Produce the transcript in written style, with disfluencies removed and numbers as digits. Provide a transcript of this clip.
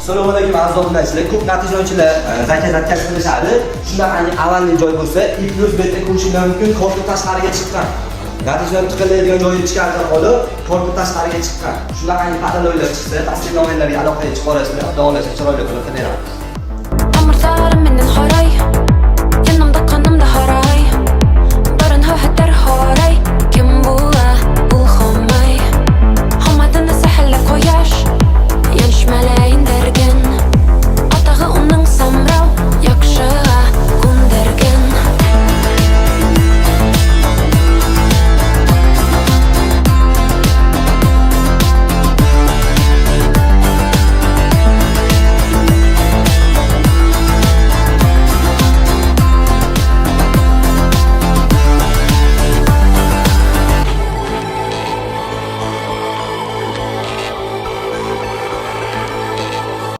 Assalomu alaykum aziz obunachilar. Ko'p natijachilar zakaz qilishadi. Shunaqangi avvalgi joy bo'lsa, I+ betda ko'rishingiz mumkin, korpus tashqariga chiqqan. Natijalar chiqiladigan joyi ichkarida qolib, korpus tashqariga chiqqan. Shunaqangi patologiyalar chiqsa, pastki nomerlarga aloqaga chiqib olasizlar, davolashga chiroyli qilib beraman.